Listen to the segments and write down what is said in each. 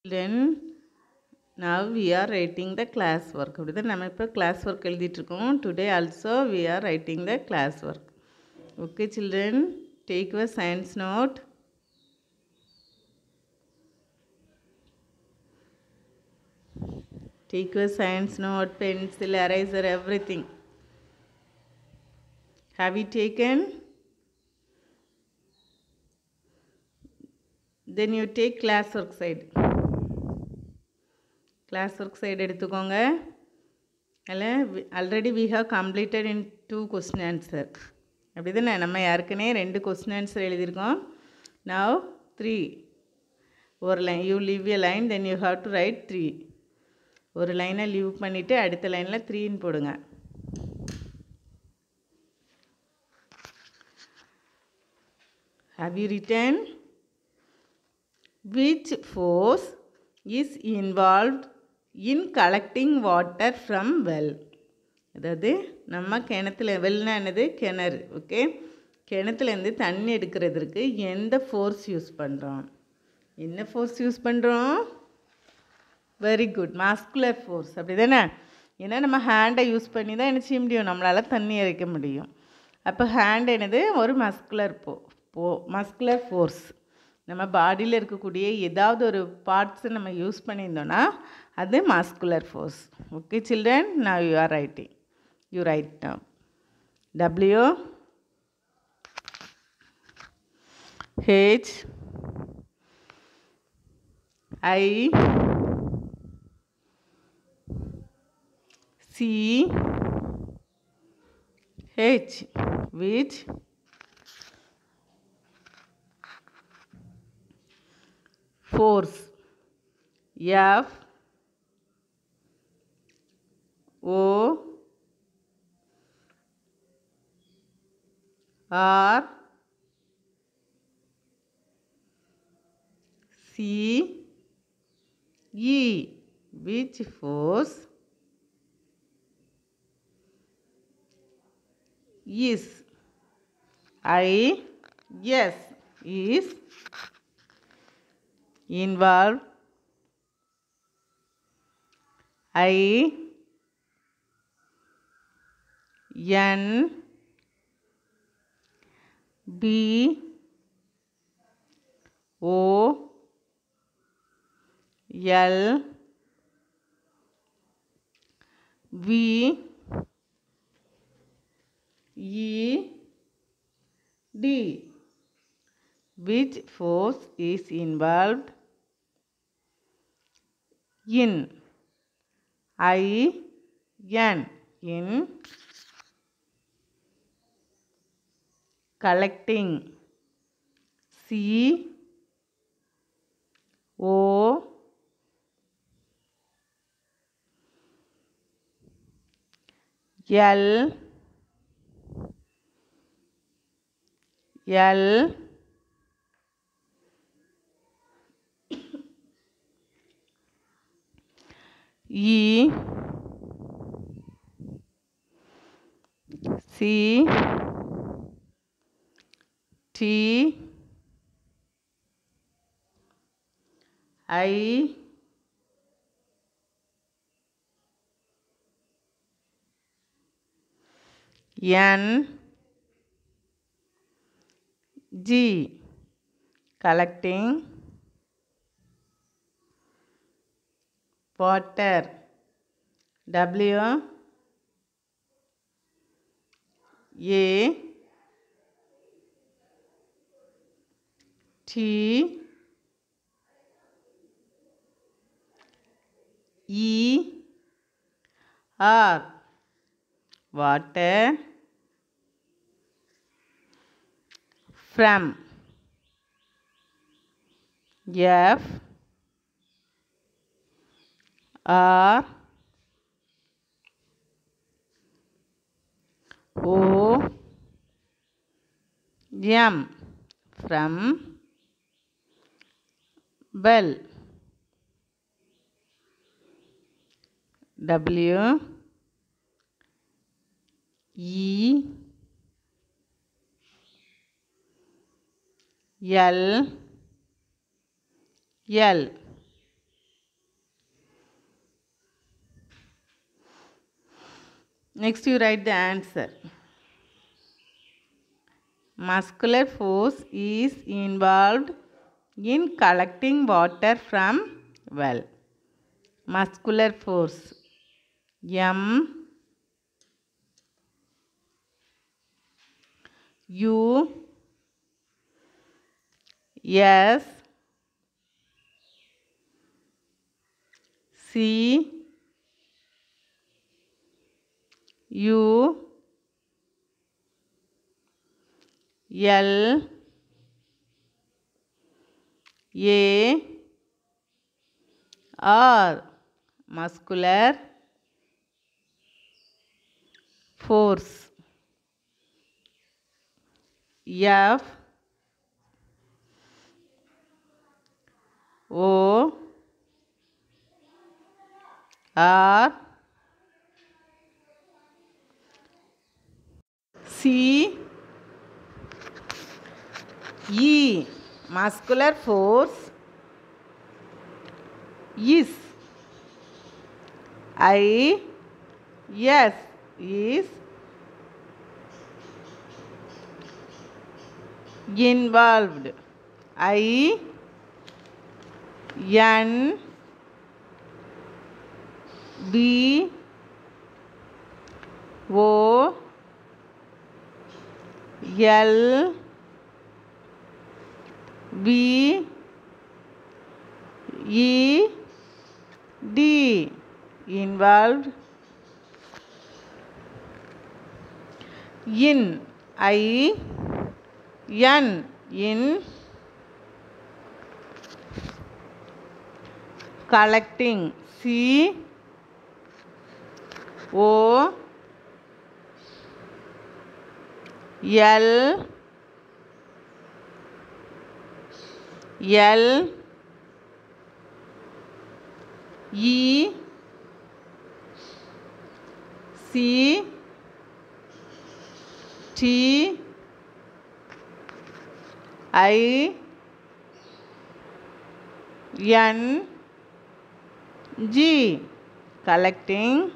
Then now we are writing the class work. அப்படிதான் நம்ம இப்போ class work எழுதிட்டு இருக்கோம். Today also we are writing the class work. Okay children, take your science note. Take your science note, pencil, eraser, everything. Have you taken? Then you take class work side. Class work side எடுத்துக்கோங்க. Already we have completed in 2 question answer. அப்படிதானே நம்ம ஏற்கனவே 2 question answer எழுதியிருக்கோம். Now 3. ஒரு line you leave a line, then you have to write 3. ஒரு லைனை leave பண்ணிவிட்டு அடுத்த லைனில் 3ன்னு போடுங்க. Have you written? Which force is involved in collecting water from well? அதாவது நம்ம கிணத்துல வெல்னா என்னது கிணறு. ஓகே, கிணத்துலேருந்து தண்ணி எடுக்கிறதுக்கு எந்த ஃபோர்ஸ் யூஸ் பண்ணுறோம்? என்ன ஃபோர்ஸ் யூஸ் பண்ணுறோம்? Very good, muscular force. அப்படி தானே? ஏன்னா நம்ம ஹேண்டை யூஸ் பண்ணி தான் என்ன செய்ய முடியும், நம்மளால் தண்ணி இறைக்க முடியும். அப்போ ஹேண்ட் என்னது ஒரு மஸ்குலர் ஃபோர்ஸ். நம்ம பாடியில் இருக்கக்கூடிய ஏதாவது ஒரு பார்ட்ஸை நம்ம யூஸ் பண்ணியிருந்தோன்னா அது muscular force. Okay children, now you are writing. You right now. W H I C H, which force? F O R C E, which force is involved N B O L V E D, which force is involved in in collecting C O L E C T I N G, collecting water. W A T E R, water from. F R O M, from well. W E L Next you write the answer. Muscular force is involved in collecting water from well. Muscular force. M U S C U L A R. Muscular force. F O R C E. Muscular force is I S is involved. I N B O L V E D. Involved. In I N in collecting. C O L L E C T I N G. Collecting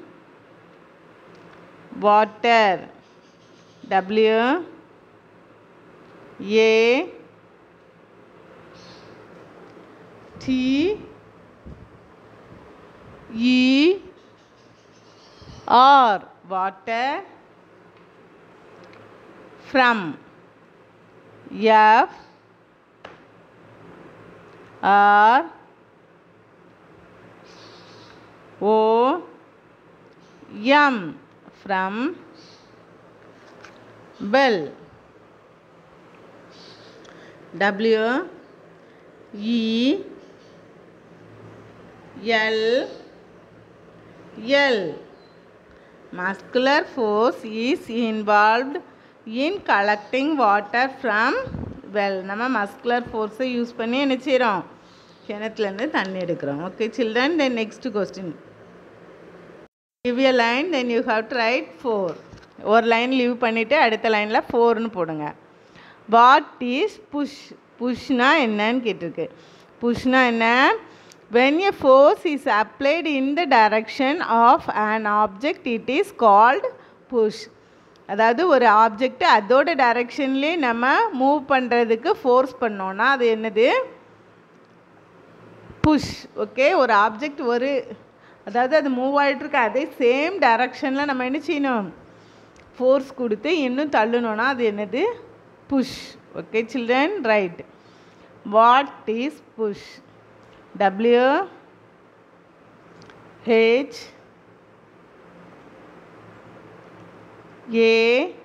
water. W A T E R. Water. From. F R O M. From. Well. W E L L. Muscular force is involved in collecting water from well. நம்ம muscular force use பண்ணி என்ன செய்கிறோம், கிணத்துலேருந்து தண்ணி எடுக்கிறோம். Okay children, then next question. Give a line, then you have to write 4. ஒரு line leave பண்ணிவிட்டு அடுத்த லைனில் 4ன்னு போடுங்க. What is push? புஷ்னா என்னன்னு கேட்டிருக்கு. புஷ்னா என்ன? when a force is applied in the direction of an object it is called push. அதாவது ஒரு ஆப்ஜெக்ட் அதோட டைரக்ஷன்லேயே நம்ம மூவ் பண்ணுறதுக்கு ஃபோர்ஸ் பண்ணோன்னா அது என்னது? புஷ். ஓகே, ஒரு ஆப்ஜெக்ட் அதாவது அது மூவ் ஆகிட்டுருக்கு அதே சேம் டைரக்ஷனில் நம்ம என்ன செய்யணும்? ஃபோர்ஸ் கொடுத்து இன்னும் தள்ளணுன்னா அது என்னது? Push. Okay children, right. What is push? W H A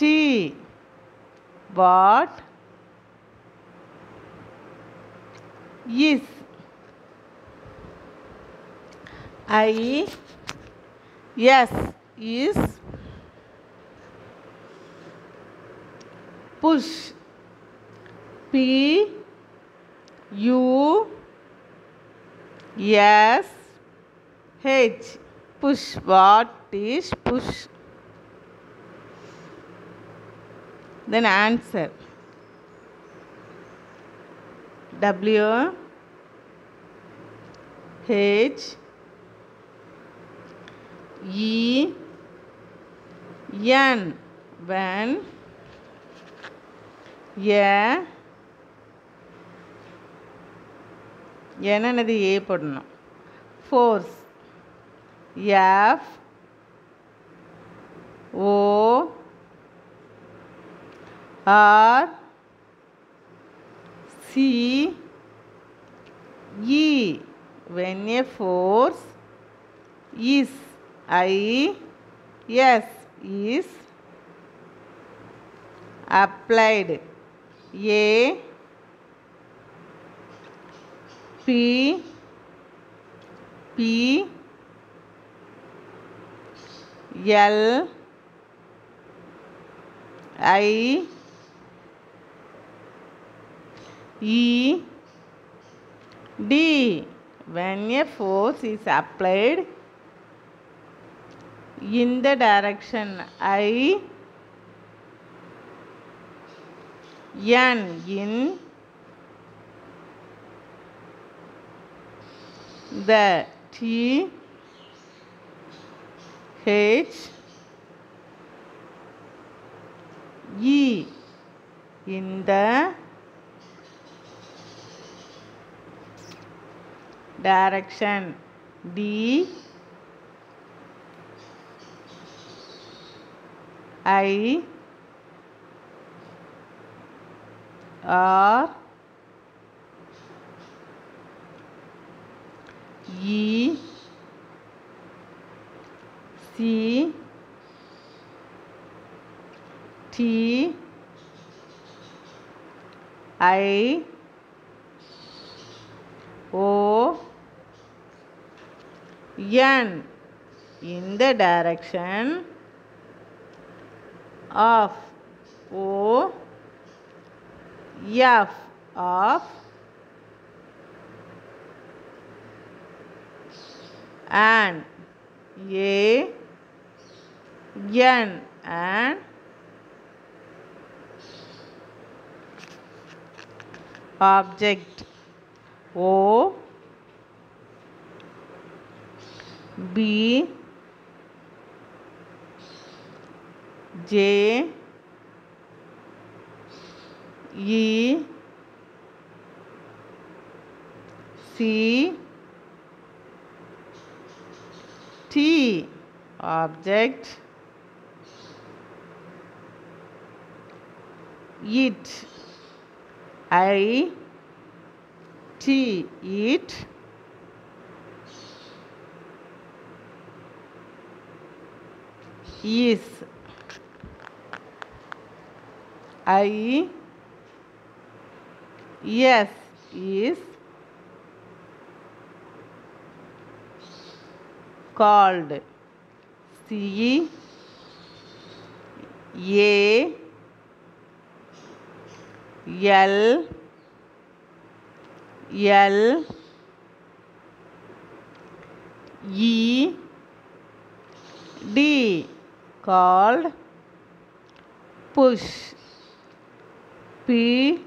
T. What is? I S is push. P U S H. Push. What is push? Then answer. W H E N when என்னது ஏ போடணும் force F O R C E when a force is is applied A P L I E D when a force is applied in the direction I N in the T H E in the direction D I R E C T I O N in the direction of O F of and A N and object O B J E C T object it I T it is I yes is called C A L L E D called push P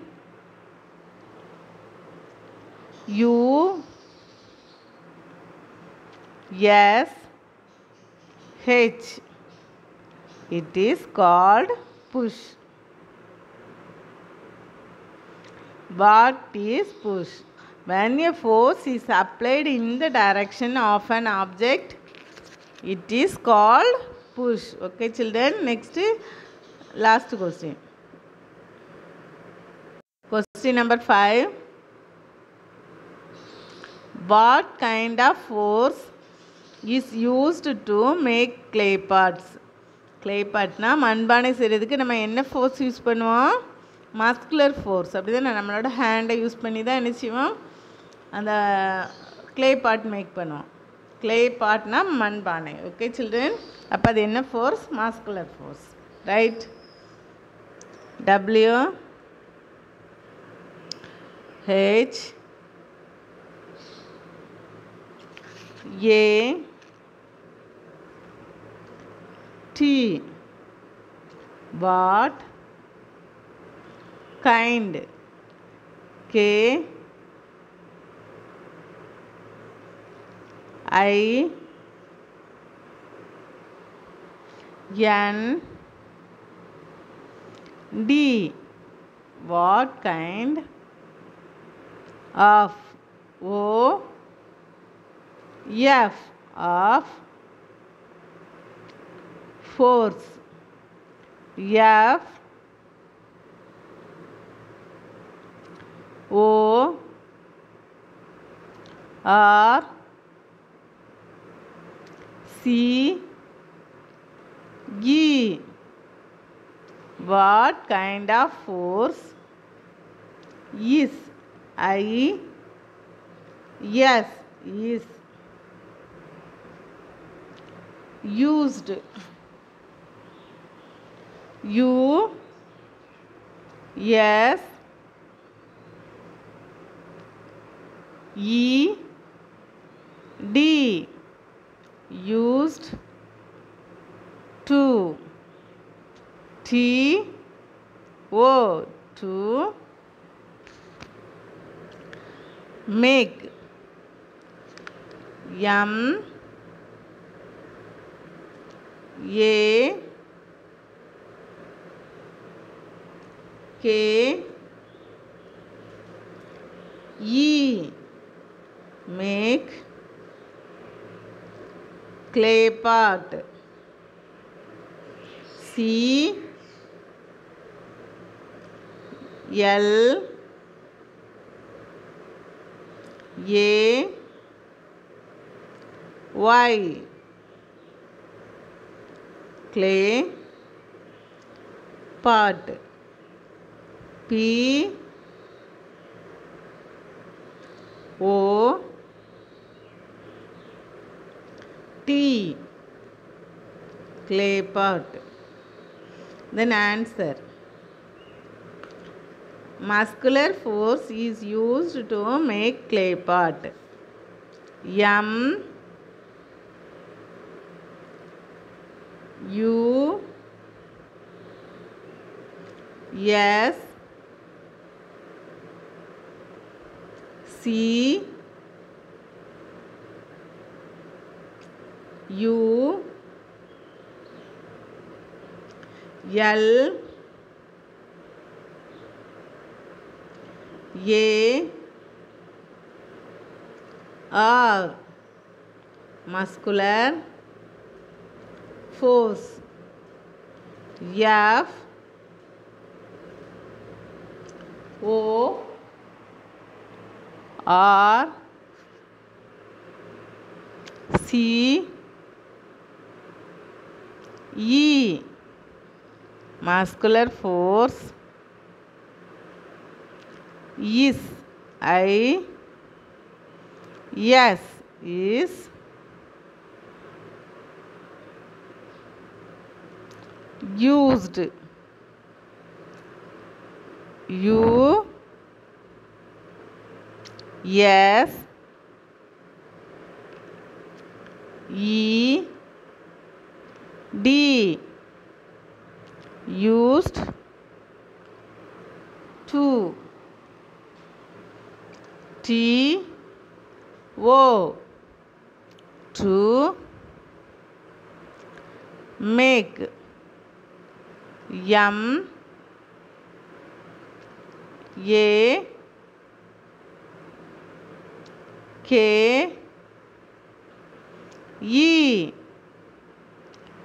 U S H it is called push. What is push? When a force is applied in the direction of an object, it is called push. Okay, children. Next, last question. Question number 5. What kind of force is used to make clay pots? Clay potனா மண்பானை செய்கிறதுக்கு நம்ம என்ன force use பண்ணுவோம்? Muscular force. அப்படி தான் நம்மளோட ஹேண்டை use பண்ணி தான் என்ன செய்வோம்? அந்த clay pot மேக் பண்ணுவோம். clay potனா மண்பானை. ஓகே சில்ட்ரன், அப்போ அது என்ன force? Muscular force. Right. W H A T what kind K I N D. What kind of? O F. Of force. F O R C E. What kind of force is? I S. Is used. U S E D. Used to. T O. To make. M A K E. Make. Clay pot. C L A Y. Clay pot. P O T. Clay pot. Then answer. Muscular force is used to make clay pot. M U S C U L A R. Muscular force. F O R C E. Muscular force is. I S. Is used. U S E D. Used to. T O. To make. M A K E.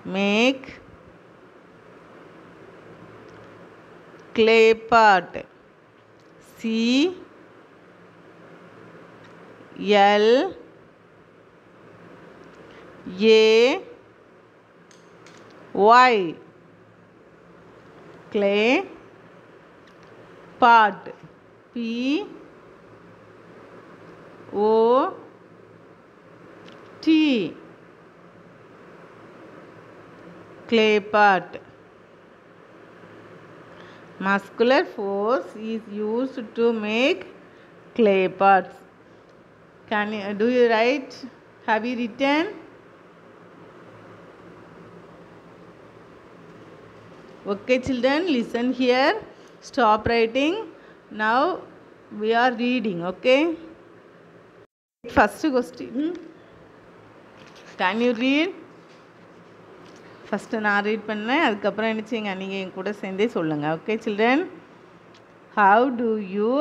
Make. Clay pot. C L A Y. Clay pot. P O T. Clay pot. Muscular force is used to make clay pots. Do you write? Have you written? Okay, children, listen here. Stop writing. Now we are reading. Okay. First question. Can you read? First நான் read பண்ணேன், அதுக்கப்புறம் என்ன செய்யுங்க நீங்கள் என் கூட சேர்ந்தே சொல்லுங்கள். Okay children, how do you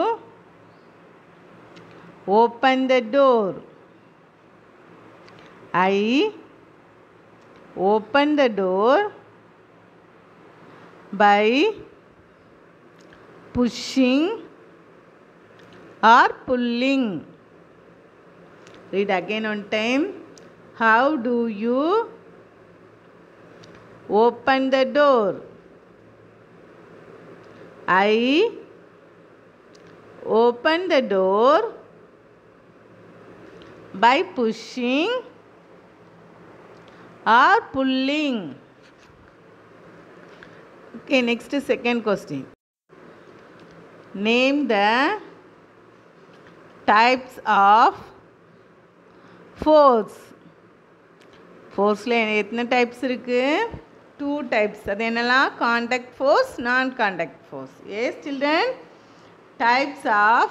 open the door? I open the door by pushing or pulling. Read again one time. How do you open the door? I open the door by pushing or pulling. Okay, next second question. Name the types of force. Forceல எத்தனை types இருக்கு? 2 types. அது என்னலாம்? Contact force, non-contact force. Yes children, types of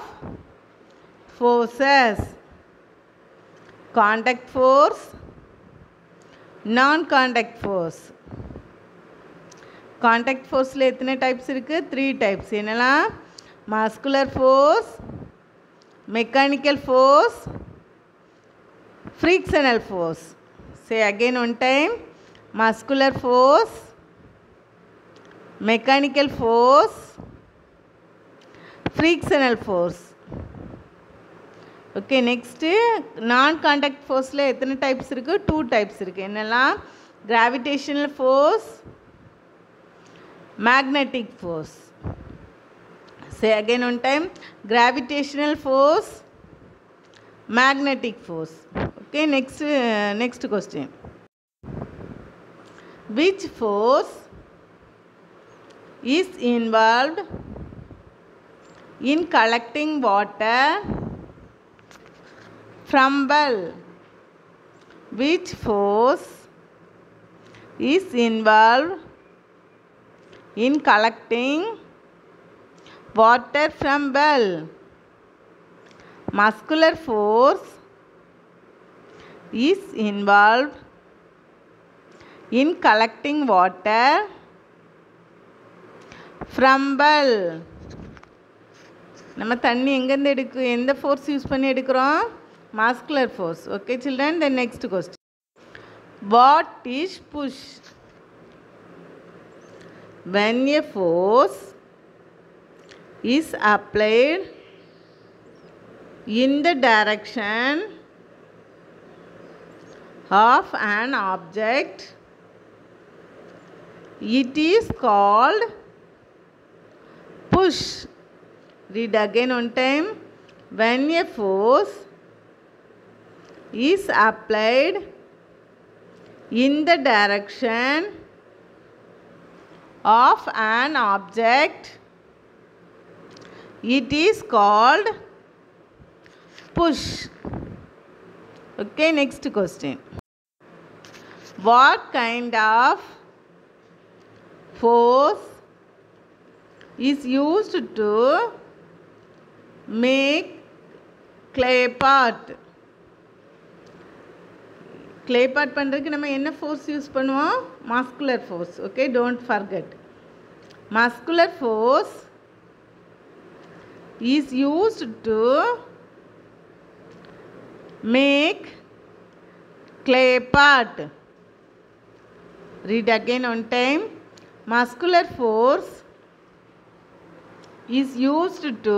forces. Contact force, non-contact force. Contact forceல எத்தனை types இருக்கு? 3 types. என்னலாம்? Muscular force, mechanical force, frictional force. Say again one time. Muscular force, mechanical force, frictional force. Okay, next non-contact forceல எத்தனை types இருக்கு? 2 types இருக்கு. என்னலாம்? Gravitational force, magnetic force. Say again one time. Gravitational force, magnetic force. Okay, next question. Which force is involved in collecting water from well? Which force is involved in collecting water from well? Muscular force is involved in collecting water from well. நம்ம தண்ணி எங்கேருந்து எந்த force use பண்ணி எடுக்கிறோம்? Muscular force. Okay children, then next question. What is push? when a force is applied in the direction of an object, it is called push. Read again one time. When a force is applied in the direction of an object, it is called push. Okay, next question. What kind of force is used to make clay pot? clay pot பண்ணுறதுக்கு நம்ம என்ன force use பண்ணுவோம்? Muscular force. Okay, don't forget. Muscular force is used to make clay pot. Read again one time. Muscular force is used to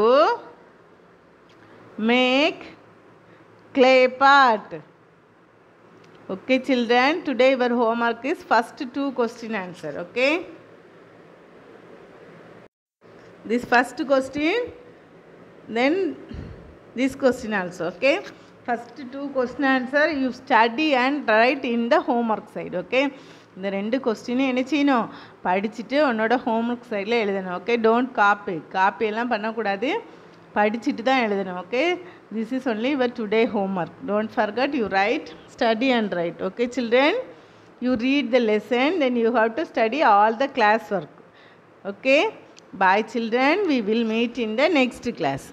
make clay pot. Okay children, today your homework is first 2 question answer. Okay, this first question, then this question also. Okay, first 2 question answer you study and write in the homework side. Okay, இந்த 2 கொஸ்டினும் என்ன செய்யணும்? படிச்சுட்டு உன்னோட homework சைடில் எழுதணும். Okay, don't copy எல்லாம் பண்ணக்கூடாது, படிச்சுட்டு தான் எழுதணும். Okay, this is only your today homework. Don't forget, you right, study and write. Okay children, you read the lesson, then you have to study all the class work. Okay, bye children, we will meet in the next class.